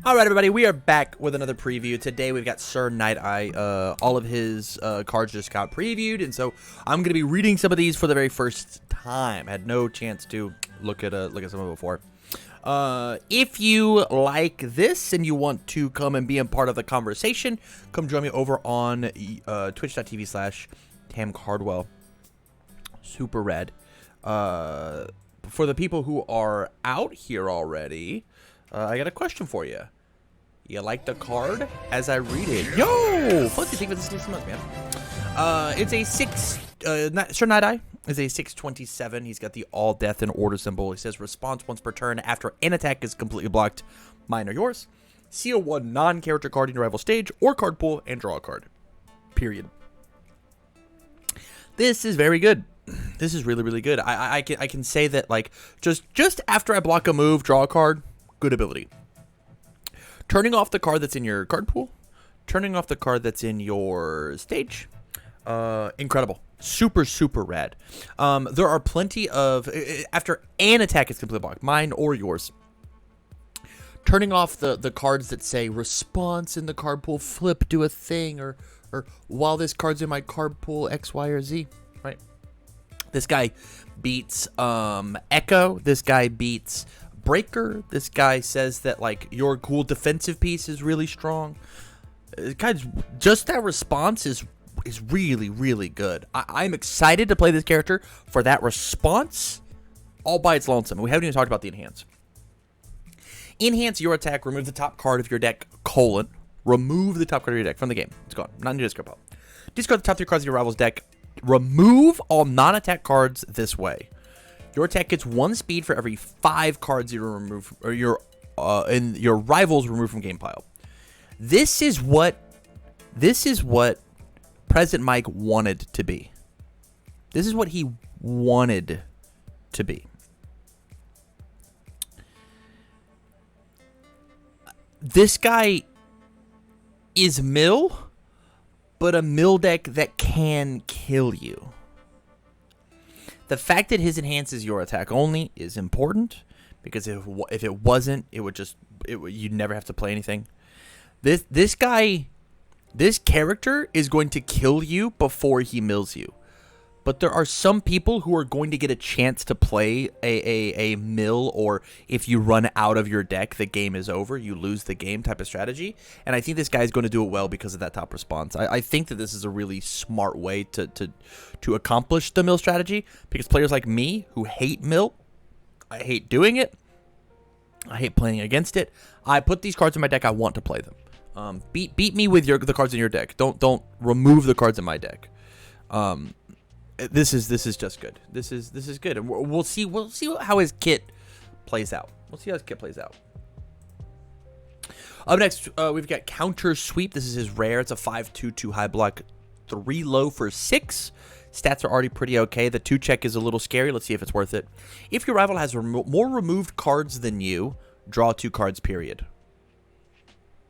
Alright everybody, we are back with another preview. Today we've got Sir NIGHTEYE. All of his cards just got previewed, and so I'm going to be reading some of these for the very first time. Had no chance to look at some of them before. If you like this and you want to come and be a part of the conversation, come join me over on twitch.tv/TamCardwell. Super rad. For the people who are out here already, I got a question for you. You like the card as I read it? Yo! Fuzzy, think of this new month, man. It's a Sir NIGHTEYE is a 627. He's got the all death and order symbol. He says response once per turn after an attack is completely blocked. Mine or yours. Seal one non-character card in your rival stage or card pool and draw a card. Period. This is very good. This is really, really good. I can say that, like, just after I block a move, draw a card. Good ability. Turning off the card that's in your card pool. Turning off the card that's in your stage. Incredible. Super, super rad. There are plenty of... After an attack is completely blocked, mine or yours. Turning off the cards that say response in the card pool, flip, do a thing, or while this card's in my card pool, X, Y, or Z. Right? This guy beats Echo. This guy beats... Breaker. This guy says that, like, your cool defensive piece is really strong. Just that response is really, really good. I'm excited to play this character for that response all by its lonesome. We haven't even talked about the enhance. Enhance your attack. Remove the top card of your deck, remove the top card of your deck from the game. It's gone. Not in your discard pile. Discard the top 3 cards of your rival's deck. Remove all non-attack cards this way. Your attack gets 1 speed for every 5 cards you remove, or your rivals remove from game pile. This is what President Mike wanted to be. This is what he wanted to be. This guy is mill, but a mill deck that can kill you. The fact that his enhances your attack only is important, because if it wasn't, you'd never have to play anything. This character is going to kill you before he mills you. But there are some people who are going to get a chance to play a mill, or if you run out of your deck, the game is over, you lose the game type of strategy. And I think this guy is going to do it well because of that top response. I think that this is a really smart way to accomplish the mill strategy, because players like me who hate mill, I hate doing it, I hate playing against it. I put these cards in my deck, I want to play them. Beat me with the cards in your deck. Don't remove the cards in my deck. This is just good. This is good, and we'll see how his kit plays out. We'll see how his kit plays out. Up next, we've got Counter Sweep. This is his rare. It's a 5/2/2 high block, 3 low for 6. Stats are already pretty okay. The 2 check is a little scary. Let's see if it's worth it. If your rival has more removed cards than you, draw 2 cards. Period.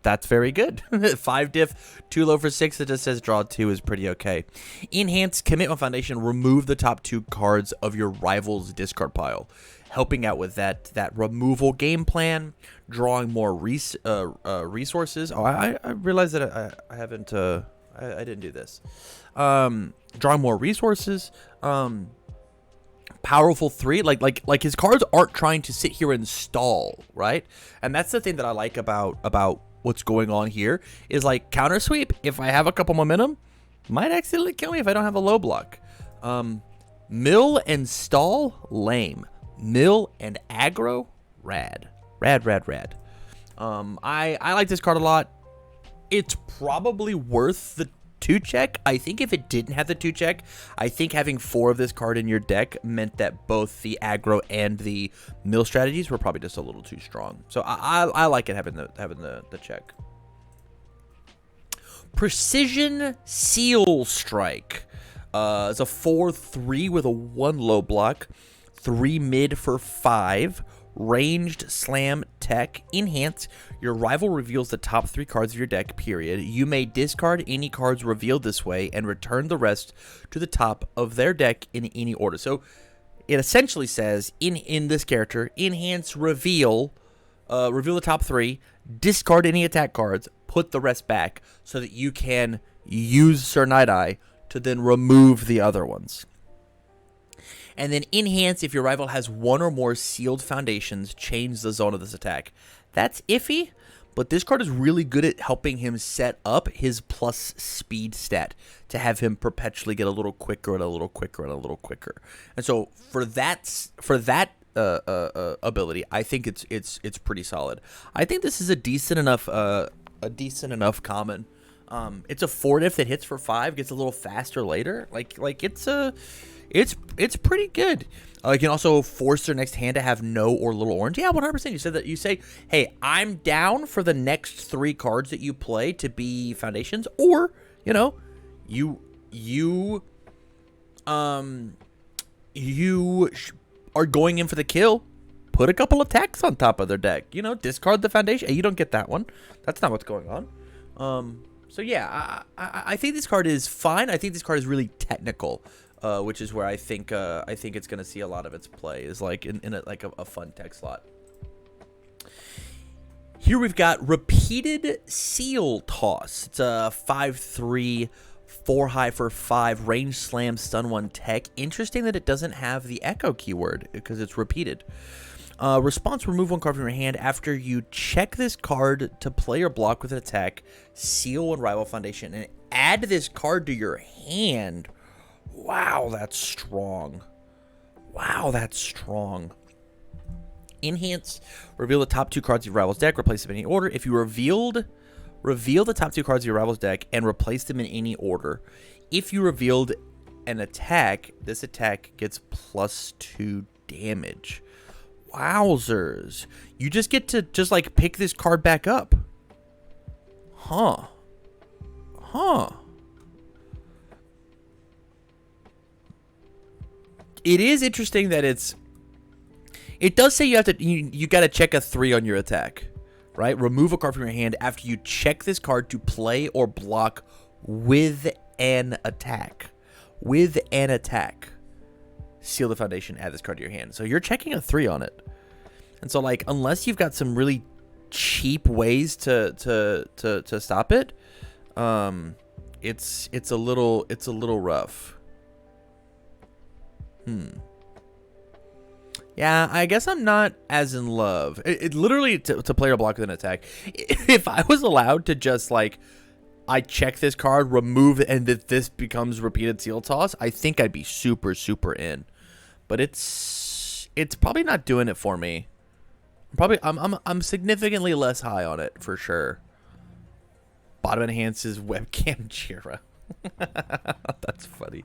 That's very good. 5 diff, 2 low for 6. It just says draw 2 is pretty okay. Enhance Commitment Foundation. Remove the top 2 cards of your rival's discard pile, helping out with that removal game plan. Drawing more resources. Oh, I realized that I haven't. I didn't do this. Drawing more resources. Powerful 3, like his cards aren't trying to sit here and stall, right? And that's the thing that I like about what's going on here, is like Counter Sweep. If I have a couple momentum, might accidentally kill me if I don't have a low block. Mill and stall, lame. Mill and aggro, rad. Rad. I like this card a lot. It's probably worth the 2 check. I think if it didn't have the 2 check, I think having 4 of this card in your deck meant that both the aggro and the mill strategies were probably just a little too strong. So I like it having the check. Precision Seal Strike. It's a 4/3 with a 1 low block, 3 mid for 5. Ranged Slam Tech. Enhance. Your rival reveals the top 3 cards of your deck, period. You may discard any cards revealed this way and return the rest to the top of their deck in any order. So it essentially says, in this character, enhance, reveal reveal the top 3, discard any attack cards, put the rest back so that you can use Sir NIGHTEYE to then remove the other ones. And then enhance if your rival has 1 or more sealed foundations, change the zone of this attack. That's iffy, but this card is really good at helping him set up his plus speed stat to have him perpetually get a little quicker and a little quicker and a little quicker. And so for that ability, I think it's pretty solid. I think this is a decent enough common. It's a 4 diff that hits for 5, gets a little faster later. Like it's pretty good. You can also force their next hand to have no or little orange. Yeah, 100%. You said that. You say, hey, I'm down for the next 3 cards that you play to be foundations, or you are going in for the kill. Put a couple of attacks on top of their deck. Discard the foundation. You don't get that one. That's not what's going on. So yeah, I think this card is fine. I think this card is really technical. Which is where I think it's gonna see a lot of its play, is like in a fun tech slot. Here we've got Repeated Seal Toss. It's a 5/3, 4 high for 5, range slam, stun 1 tech. Interesting that it doesn't have the echo keyword because it's repeated. Response: remove 1 card from your hand after you check this card to play or block with an attack, seal 1 rival foundation, and add this card to your hand. Wow, that's strong. Wow, that's strong. Enhance. Reveal the top 2 cards of your rival's deck. Replace them in any order. If you reveal the top 2 cards of your rival's deck and replace them in any order. If you revealed an attack, this attack gets +2 damage. Wowzers. You just get to pick this card back up. Huh. It is interesting that it does say you got to check a 3 on your attack, right? Remove a card from your hand after you check this card to play or block with an attack. With an attack. Seal the foundation, add this card to your hand. So you're checking a 3 on it. And so unless you've got some really cheap ways to stop it, it's a little rough. Yeah, I guess I'm not as in love. It literally to play or block with an attack. If I was allowed to just I check this card, remove it, and that this becomes Repeated Seal Toss, I think I'd be super in. But it's probably not doing it for me. I'm significantly less high on it for sure. Bottom enhances webcam Jira. That's funny.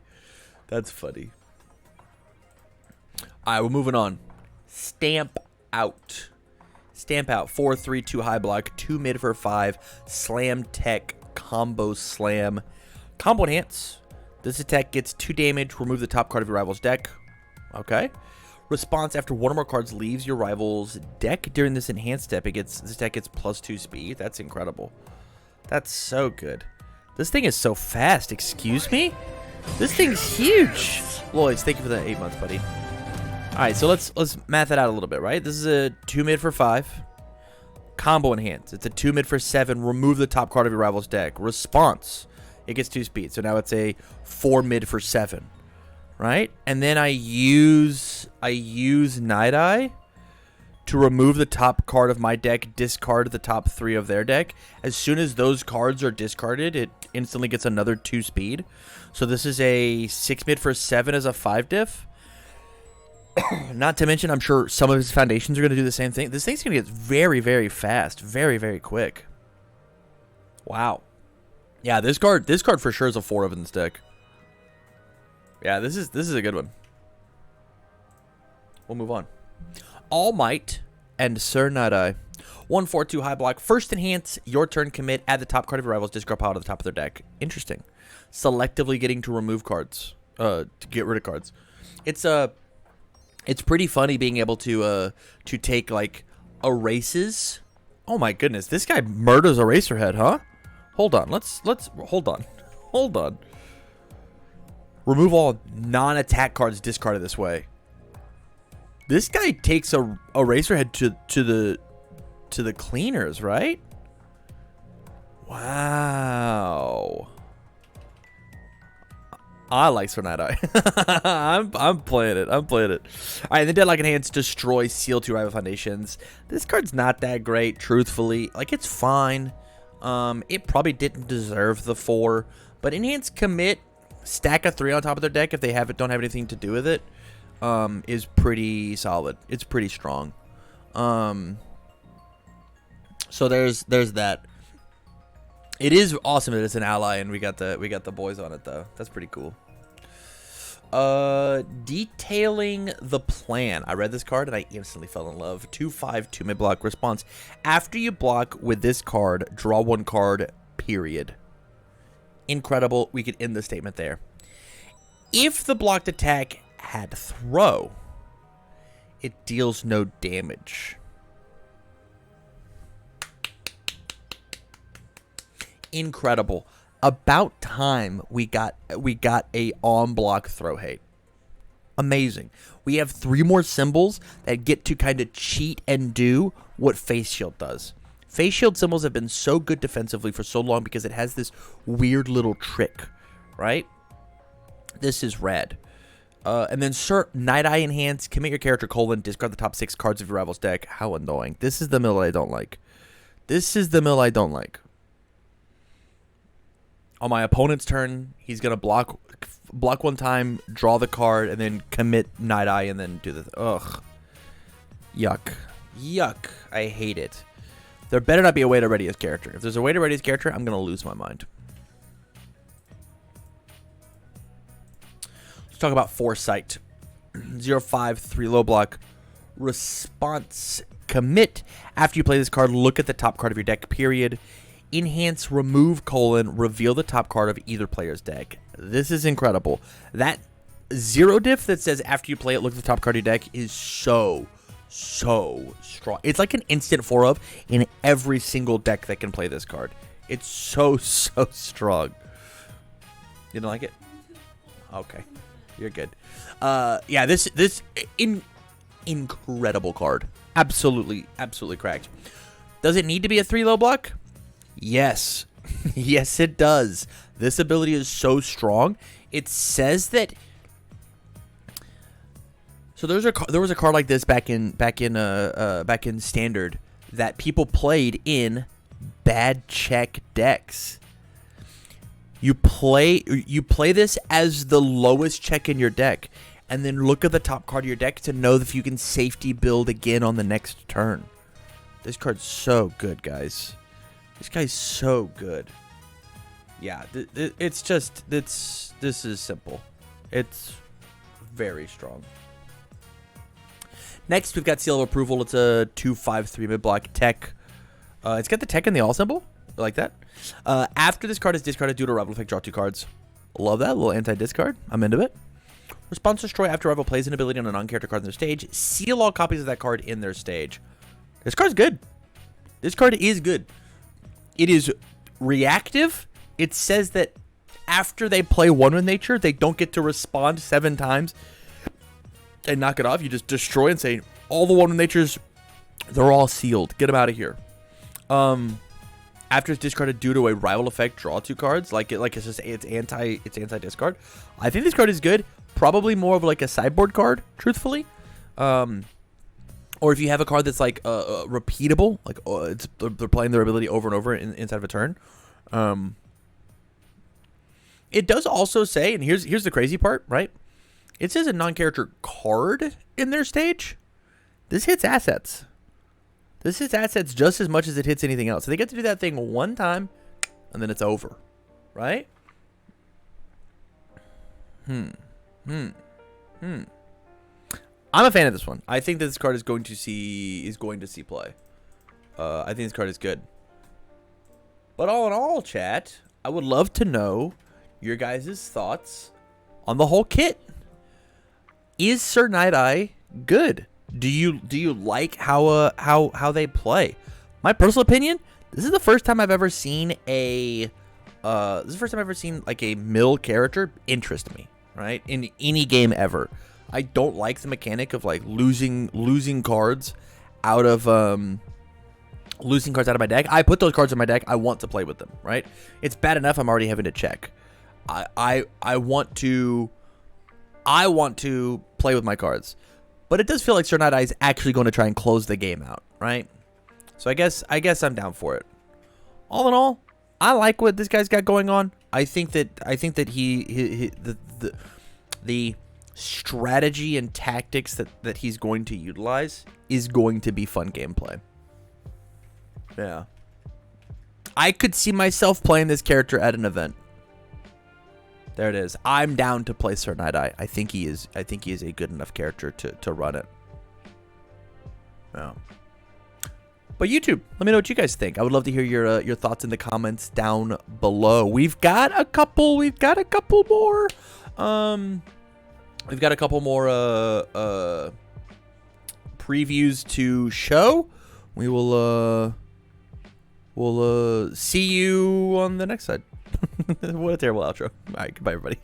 All right, we're moving on. Stamp Out. 4/3, 2 high block, 2 mid for 5, slam tech, combo slam. Combo enhance. This attack gets 2 damage. Remove the top card of your rival's deck. Okay. Response: after 1 or more cards leaves your rival's deck during this enhanced step, this attack gets +2 speed. That's incredible. That's so good. This thing is so fast. Excuse me? This thing's huge. Lloyds, thank you for the 8 months, buddy. All right, so let's math it out a little bit, right? This is a 2 mid for 5. Combo enhance. It's a 2 mid for 7. Remove the top card of your rival's deck. Response: it gets 2 speed. So now it's a 4 mid for 7, right? And then I use NIGHTEYE to remove the top card of my deck, discard the top 3 of their deck. As soon as those cards are discarded, it instantly gets another 2 speed. So this is a 6 mid for 7 as a 5 diff. Not to mention, I'm sure some of his foundations are going to do the same thing. This thing's going to get very, very fast. Very, very quick. Wow. Yeah, this card for sure is a 4 of in this deck. Yeah, this is a good one. We'll move on. All Might and Sir NIGHTEYE. 1/4, 2 high block. First enhance, your turn commit, add the top card of your rival's discard pile to the top of their deck. Interesting. Selectively getting to remove cards. To get rid of cards. It's pretty funny being able to take erases. Oh my goodness, this guy murders Eraserhead, huh? Hold on, let's hold on. Remove all non-attack cards discarded this way. This guy takes a Eraserhead to to the cleaners, right? Wow. I like Sir NIGHTEYE. I'm playing it. I'm playing it. All right, the Deadlock Enhance, destroy, seal 2 rival foundations. This card's not that great, truthfully. Like, it's fine. It probably didn't deserve the 4, but Enhance, commit, stack a 3 on top of their deck if they don't have anything to do with it, is pretty solid. It's pretty strong. So there's that. It is awesome that it's an ally and we got the boys on it though. That's pretty cool. Detailing the plan. I read this card and I instantly fell in love. 2/5 2 block response. After you block with this card, draw 1 card, period. Incredible. We could end the statement there. If the blocked attack had throw, it deals no damage. Incredible. About time we got a on block throw hate. Amazing. We have 3 more symbols that get to kind of cheat and do what Face Shield does. Face Shield symbols have been so good defensively for so long because it has this weird little trick, right? This is red. And then Sir NIGHTEYE Enhance, commit your character, discard the top 6 cards of your rival's deck. How annoying. This is the mill I don't like. This is the mill I don't like. On my opponent's turn, he's going to block 1 time, draw the card, and then commit NIGHTEYE, and then do the... Ugh. Yuck. Yuck. I hate it. There better not be a way to ready his character. If there's a way to ready his character, I'm going to lose my mind. Let's talk about Foresight. 0/5, 3 low block. Response. Commit. After you play this card, look at the top card of your deck, period. Enhance, remove, reveal the top card of either player's deck. This is incredible. That 0 diff that says after you play it, look at the top card of your deck is so strong. It's like an instant 4 of in every single deck that can play this card. It's so strong. You don't like it? Okay. You're good. Yeah, this incredible card. Absolutely cracked. Does it need to be a 3 low block? Yes. Yes, it does. This ability is so strong. It says that. So there was a card like this back in Standard that people played in bad check decks. You play this as the lowest check in your deck, and then look at the top card of your deck to know if you can safety build again on the next turn. This card's so good, guys. This guy's so good. Yeah, this is simple. It's very strong. Next, we've got Seal of Approval. It's a 2/5 3 mid block tech. It's got the tech and the all symbol. I like that. After this card is discarded due to a rival effect, draw 2 cards. Love that. A little anti-discard. I'm into it. Response destroy after a rival plays an ability on a non-character card in their stage. Seal all copies of that card in their stage. This card's good. This card is good. It is reactive. It says that after they play one with nature, they don't get to respond 7 times and knock it off. You just destroy and say, all the one with natures, they're all sealed. Get them out of here. After it's discarded due to a rival effect, draw 2 cards. It's anti-discard. I think this card is good. Probably more of like a sideboard card, truthfully. Or if you have a card that's like repeatable, like they're playing their ability over and over inside of a turn. It does also say, and here's the crazy part, right? It says a non-character card in their stage. This hits assets. This hits assets just as much as it hits anything else. So they get to do that thing 1 time, and then it's over, right? I'm a fan of this one. I think that this card is going to see play. I think this card is good. But all in all, chat, I would love to know your guys' thoughts on the whole kit. Is Sir NIGHTEYE good? Do you like how they play? My personal opinion, this is the first time I've ever seen like a mill character interest me, right? In any game ever. I don't like the mechanic of like losing cards out of losing cards out of my deck. I put those cards in my deck. I want to play with them, right? It's bad enough I'm already having to check. I want to play with my cards. But it does feel like Sir Night Eye is actually going to try and close the game out, right? So I guess I'm down for it. All in all, I like what this guy's got going on. I think that the strategy and tactics that he's going to utilize is going to be fun gameplay. Yeah. I could see myself playing this character at an event. There it is. I'm down to play Sir Night Eye. I think he is a good enough character to run it. Yeah. But YouTube, let me know what you guys think. I would love to hear your thoughts in the comments down below. We've got a couple more. We've got a couple more previews to show. We will we'll see you on the next side. What a terrible outro. All right, goodbye everybody.